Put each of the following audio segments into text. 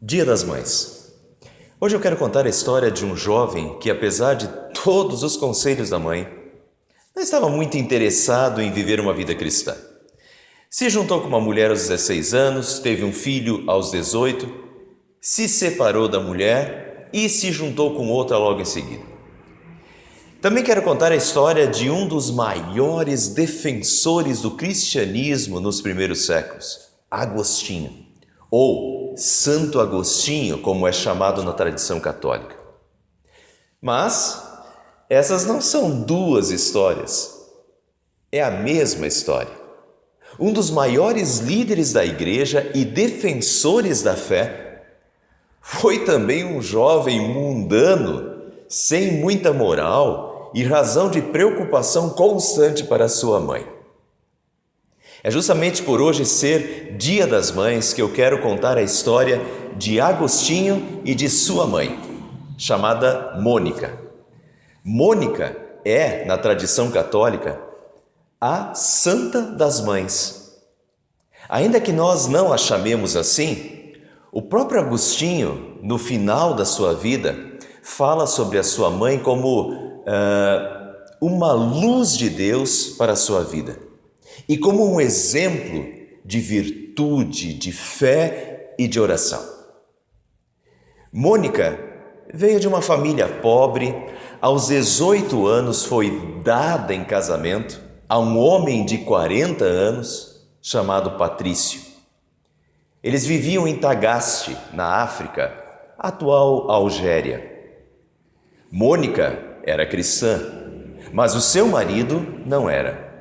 Dia das Mães. Hoje eu quero contar a história de um jovem que, apesar de todos os conselhos da mãe, não estava muito interessado em viver uma vida cristã. Se juntou com uma mulher aos 16 anos, teve um filho aos 18, se separou da mulher e se juntou com outra logo em seguida. Também quero contar a história de um dos maiores defensores do cristianismo nos primeiros séculos, Agostinho, ou Santo Agostinho, como é chamado na tradição católica. Mas essas não são duas histórias, é a mesma história. Um dos maiores líderes da igreja e defensores da fé foi também um jovem mundano, sem muita moral e razão de preocupação constante para sua mãe. É justamente por hoje ser Dia das Mães que eu quero contar a história de Agostinho e de sua mãe, chamada Mônica. Mônica é, na tradição católica, a Santa das Mães. Ainda que nós não a chamemos assim, o próprio Agostinho, no final da sua vida, fala sobre a sua mãe como uma luz de Deus para a sua vida e como um exemplo de virtude, de fé e de oração. Mônica veio de uma família pobre, aos 18 anos foi dada em casamento a um homem de 40 anos chamado Patrício. Eles viviam em Tagaste, na África, atual Algéria. Mônica era cristã, mas o seu marido não era.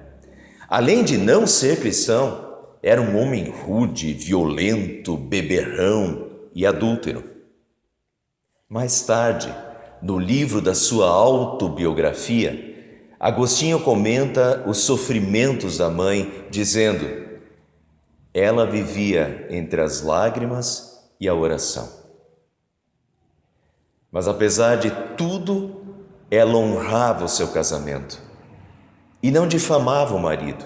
Além de não ser cristão, era um homem rude, violento, beberrão e adúltero. Mais tarde, no livro da sua autobiografia, Agostinho comenta os sofrimentos da mãe, dizendo: ela vivia entre as lágrimas e a oração. Mas apesar de tudo, ela honrava o seu casamento e não difamava o marido.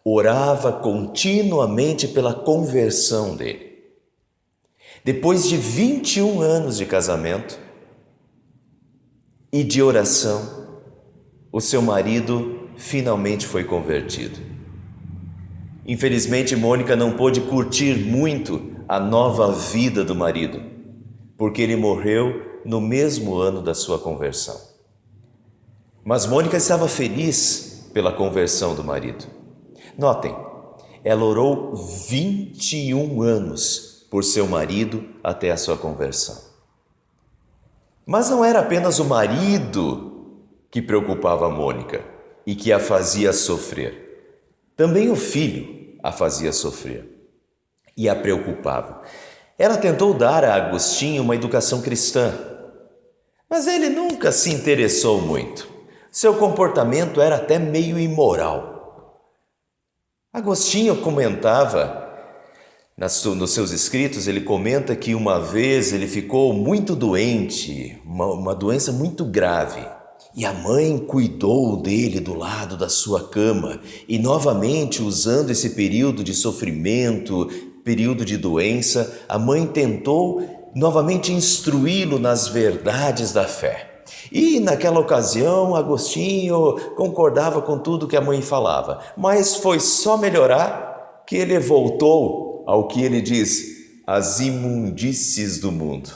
Orava continuamente pela conversão dele. Depois de 21 anos de casamento e de oração, o seu marido finalmente foi convertido. Infelizmente, Mônica não pôde curtir muito a nova vida do marido, porque ele morreu no mesmo ano da sua conversão. Mas Mônica estava feliz pela conversão do marido. Notem, ela orou 21 anos por seu marido até a sua conversão. Mas não era apenas o marido que preocupava a Mônica e que a fazia sofrer. Também o filho a fazia sofrer e a preocupava. Ela tentou dar a Agostinho uma educação cristã, mas ele nunca se interessou muito. Seu comportamento era até meio imoral. Agostinho comentava, nos seus escritos, ele comenta que uma vez ele ficou muito doente, uma doença muito grave, e a mãe cuidou dele do lado da sua cama, e novamente, usando esse período de sofrimento, período de doença, a mãe tentou novamente instruí-lo nas verdades da fé. E naquela ocasião, Agostinho concordava com tudo que a mãe falava, mas foi só melhorar que ele voltou ao que ele diz, as imundícies do mundo.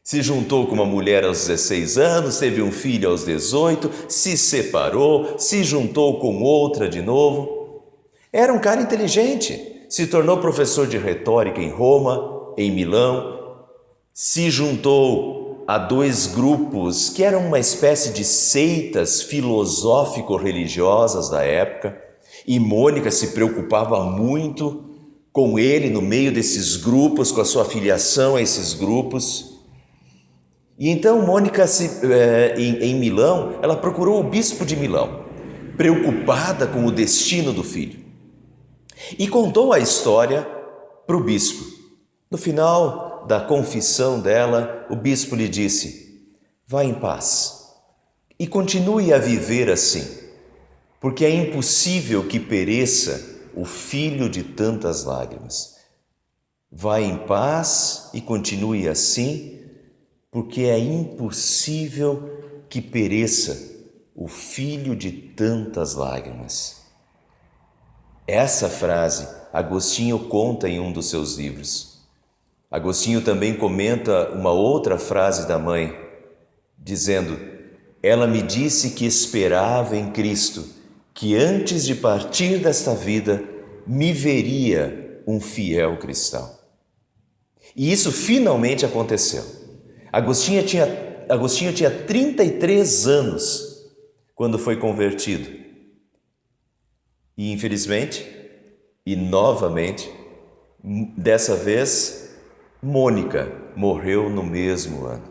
Se juntou com uma mulher aos 16 anos, teve um filho aos 18, se separou, se juntou com outra de novo. Era um cara inteligente, se tornou professor de retórica em Roma, em Milão, se juntou a dois grupos que eram uma espécie de seitas filosófico-religiosas da época, e Mônica se preocupava muito com ele no meio desses grupos, com a sua filiação a esses grupos. E então Mônica, em Milão, ela procurou o bispo de Milão, preocupada com o destino do filho, e contou a história para o bispo. No final da confissão dela, o bispo lhe disse: vá em paz e continue a viver assim, porque é impossível que pereça o filho de tantas lágrimas. Vá em paz e continue assim, porque é impossível que pereça o filho de tantas lágrimas. Essa frase Agostinho conta em um dos seus livros. Agostinho também comenta uma outra frase da mãe, dizendo: ela me disse que esperava em Cristo, que antes de partir desta vida me veria um fiel cristão. E isso finalmente aconteceu. Agostinho tinha 33 anos quando foi convertido. E infelizmente, e novamente, dessa vez, Mônica morreu no mesmo ano.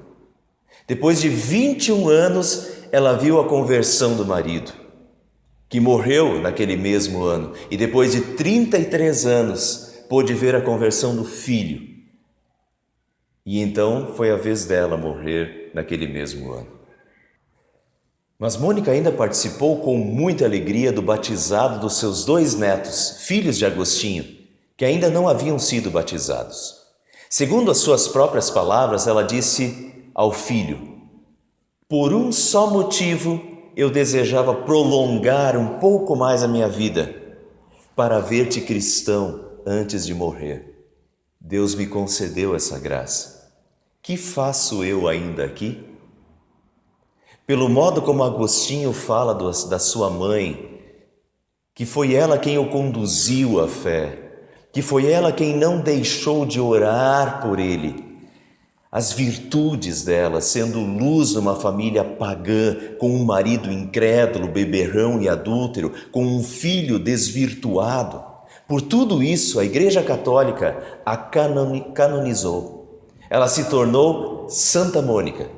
Depois de 21 anos, ela viu a conversão do marido, que morreu naquele mesmo ano. E depois de 33 anos, pôde ver a conversão do filho. E então foi a vez dela morrer naquele mesmo ano. Mas Mônica ainda participou com muita alegria do batizado dos seus 2 netos, filhos de Agostinho, que ainda não haviam sido batizados. Segundo as suas próprias palavras, ela disse ao filho: por um só motivo eu desejava prolongar um pouco mais a minha vida, para ver-te cristão antes de morrer. Deus me concedeu essa graça. Que faço eu ainda aqui? Pelo modo como Agostinho fala da sua mãe, que foi ela quem o conduziu à fé, que foi ela quem não deixou de orar por ele, as virtudes dela, sendo luz numa família pagã, com um marido incrédulo, beberrão e adúltero, com um filho desvirtuado. Por tudo isso, a Igreja Católica a canonizou. Ela se tornou Santa Mônica.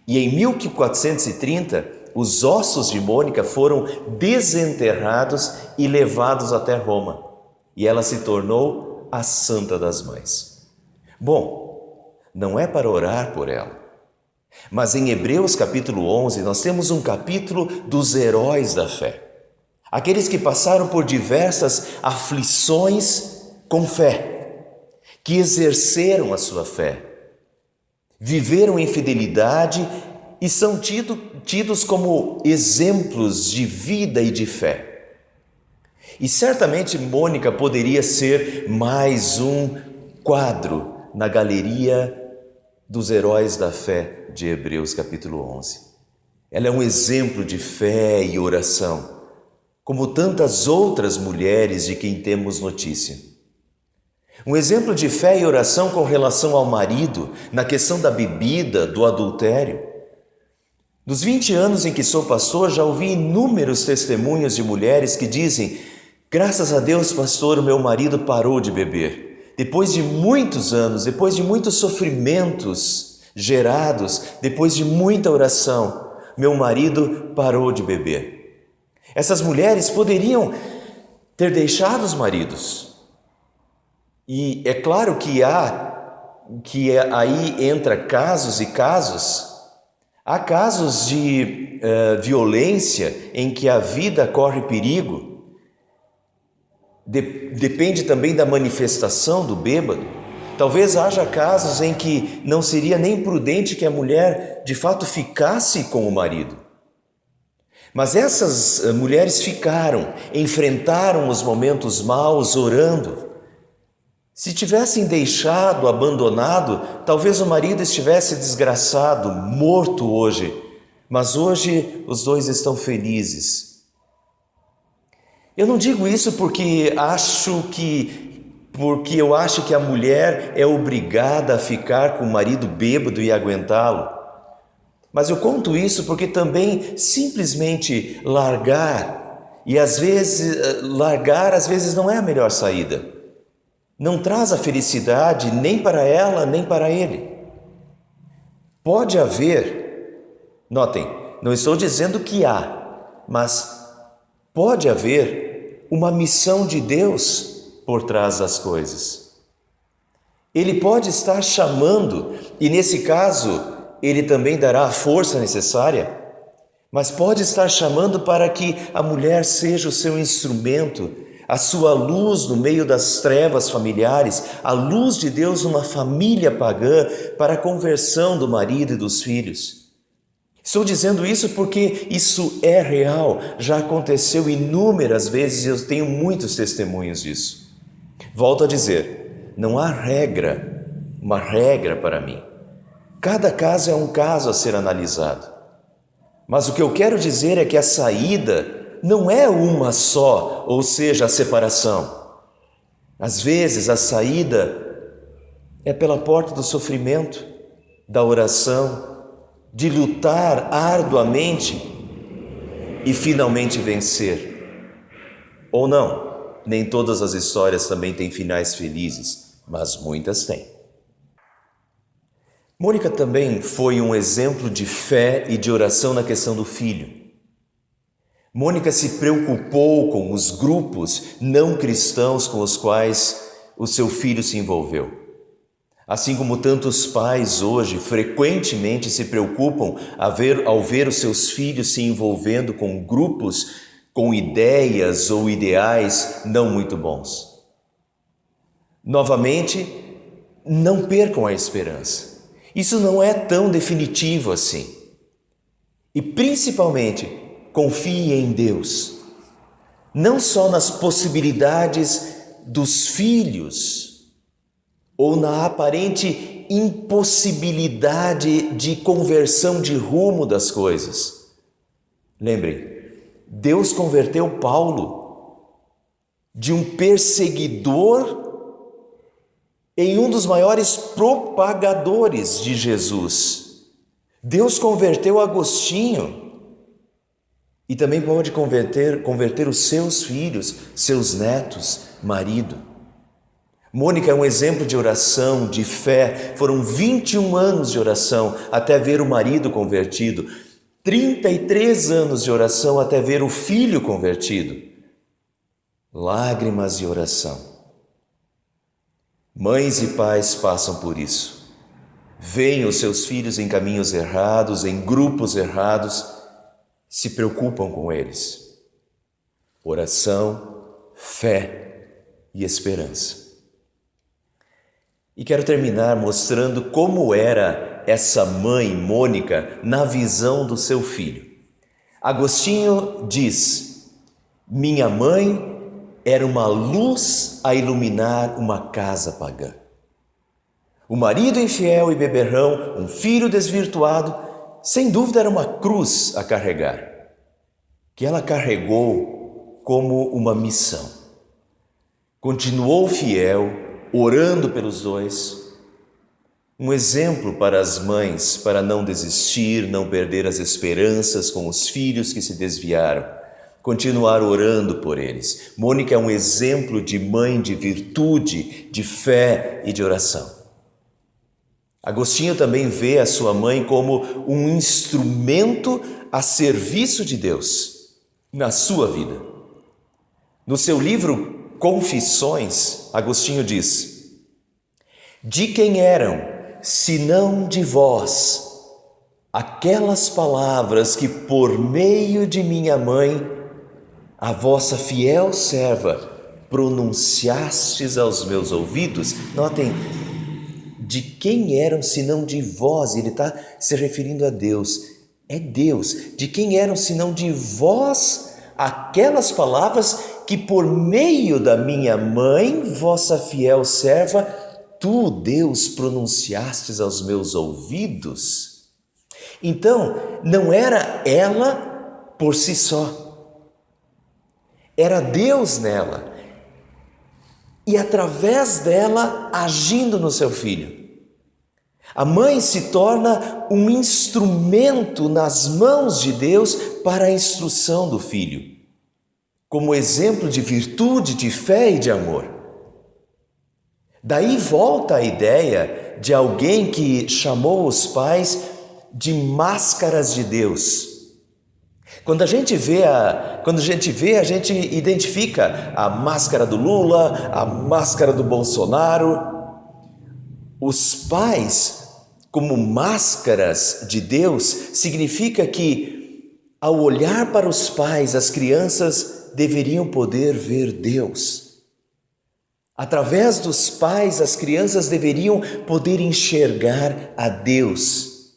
E em 1430, os ossos de Mônica foram desenterrados e levados até Roma. E ela se tornou a Santa das Mães. Bom, não é para orar por ela, mas em Hebreus capítulo 11, nós temos um capítulo dos heróis da fé. Aqueles que passaram por diversas aflições com fé, que exerceram a sua fé, viveram em fidelidade e são tidos como exemplos de vida e de fé. E certamente Mônica poderia ser mais um quadro na galeria dos heróis da fé de Hebreus capítulo 11. Ela é um exemplo de fé e oração, como tantas outras mulheres de quem temos notícia. Um exemplo de fé e oração com relação ao marido, na questão da bebida, do adultério. Dos 20 anos em que sou pastor, já ouvi inúmeros testemunhos de mulheres que dizem: graças a Deus, pastor, o meu marido parou de beber. Depois de muitos anos, depois de muitos sofrimentos gerados, depois de muita oração, meu marido parou de beber. Essas mulheres poderiam ter deixado os maridos. E é claro que aí entra casos e casos. Há casos de violência em que a vida corre perigo. Depende também da manifestação do bêbado. Talvez haja casos em que não seria nem prudente que a mulher de fato ficasse com o marido. Mas essas mulheres ficaram, enfrentaram os momentos maus orando. Se tivessem deixado, abandonado, talvez o marido estivesse desgraçado, morto hoje, mas hoje os dois estão felizes. Eu não digo isso porque eu acho que a mulher é obrigada a ficar com o marido bêbado e aguentá-lo. Mas eu conto isso porque também simplesmente largar às vezes não é a melhor saída. Não traz a felicidade nem para ela, nem para ele. Pode haver, notem, não estou dizendo que há, mas pode haver uma missão de Deus por trás das coisas. Ele pode estar chamando, e nesse caso, ele também dará a força necessária, mas pode estar chamando para que a mulher seja o seu instrumento, a sua luz no meio das trevas familiares, a luz de Deus numa família pagã para a conversão do marido e dos filhos. Estou dizendo isso porque isso é real, já aconteceu inúmeras vezes e eu tenho muitos testemunhos disso. Volto a dizer, não há uma regra para mim. Cada caso é um caso a ser analisado. Mas o que eu quero dizer é que a saída não é uma só, ou seja, a separação. Às vezes a saída é pela porta do sofrimento, da oração, de lutar arduamente e finalmente vencer. Ou não, nem todas as histórias também têm finais felizes, mas muitas têm. Mônica também foi um exemplo de fé e de oração na questão do filho. Mônica se preocupou com os grupos não cristãos com os quais o seu filho se envolveu. Assim como tantos pais hoje frequentemente se preocupam ao ver os seus filhos se envolvendo com grupos com ideias ou ideais não muito bons. Novamente, não percam a esperança. Isso não é tão definitivo assim. E principalmente, confie em Deus, não só nas possibilidades dos filhos ou na aparente impossibilidade de conversão de rumo das coisas. Lembrem, Deus converteu Paulo de um perseguidor em um dos maiores propagadores de Jesus. Deus converteu Agostinho e também pode converter os seus filhos, seus netos, marido. Mônica é um exemplo de oração, de fé. Foram 21 anos de oração até ver o marido convertido. 33 anos de oração até ver o filho convertido. Lágrimas e oração. Mães e pais passam por isso. Veem os seus filhos em caminhos errados, em grupos errados, se preocupam com eles. Oração, fé e esperança. E quero terminar mostrando como era essa mãe, Mônica, na visão do seu filho. Agostinho diz: minha mãe era uma luz a iluminar uma casa pagã. O marido infiel e beberrão, um filho desvirtuado, sem dúvida era uma cruz a carregar, que ela carregou como uma missão. Continuou fiel, orando pelos dois, um exemplo para as mães, para não desistir, não perder as esperanças com os filhos que se desviaram, continuar orando por eles. Mônica é um exemplo de mãe de virtude, de fé e de oração. Agostinho também vê a sua mãe como um instrumento a serviço de Deus na sua vida. No seu livro Confissões, Agostinho diz: de quem eram, senão de vós, aquelas palavras que por meio de minha mãe, a vossa fiel serva, pronunciastes aos meus ouvidos? Notem, de quem eram senão de vós? Ele está se referindo a Deus. É Deus. De quem eram senão de vós aquelas palavras que por meio da minha mãe, vossa fiel serva, tu, Deus, pronunciastes aos meus ouvidos? Então, não era ela por si só. Era Deus nela. E através dela, agindo no seu filho. A mãe se torna um instrumento nas mãos de Deus para a instrução do filho, como exemplo de virtude, de fé e de amor. Daí volta a ideia de alguém que chamou os pais de máscaras de Deus. Quando a gente vê, a gente identifica a máscara do Lula, a máscara do Bolsonaro. Os pais, como máscaras de Deus, significa que, ao olhar para os pais, as crianças deveriam poder ver Deus. Através dos pais, as crianças deveriam poder enxergar a Deus.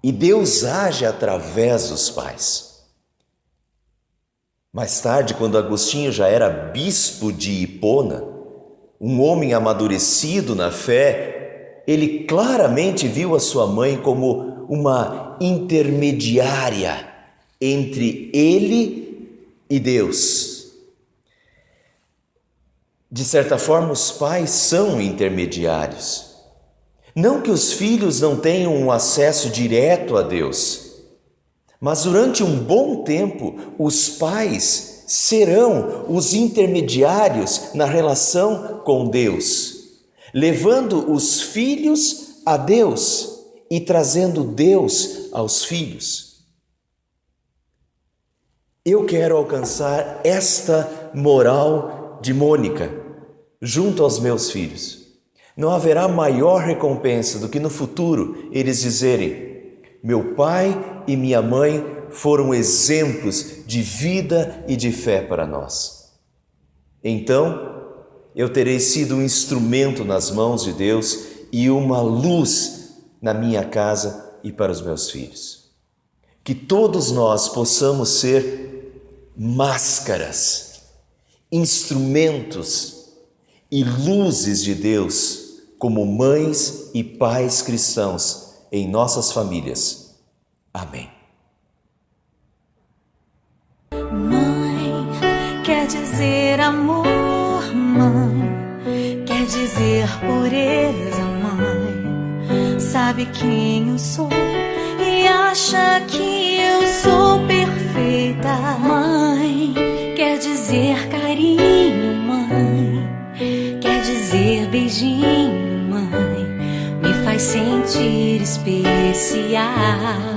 E Deus age através dos pais. Mais tarde, quando Agostinho já era bispo de Hipona, um homem amadurecido na fé, ele claramente viu a sua mãe como uma intermediária entre ele e Deus. De certa forma, os pais são intermediários. Não que os filhos não tenham um acesso direto a Deus, mas durante um bom tempo, os pais serão os intermediários na relação com Deus, levando os filhos a Deus e trazendo Deus aos filhos. Eu quero alcançar esta moral de Mônica junto aos meus filhos. Não haverá maior recompensa do que no futuro eles dizerem: meu pai e minha mãe foram exemplos de vida e de fé para nós. Então, eu terei sido um instrumento nas mãos de Deus e uma luz na minha casa e para os meus filhos. Que todos nós possamos ser máscaras, instrumentos e luzes de Deus como mães e pais cristãos em nossas famílias. Amém. Mãe quer dizer amor, mãe quer dizer pureza, mãe sabe quem eu sou e acha que eu sou perfeita. Mãe quer dizer carinho, mãe quer dizer beijinho, mãe me faz sentir especial.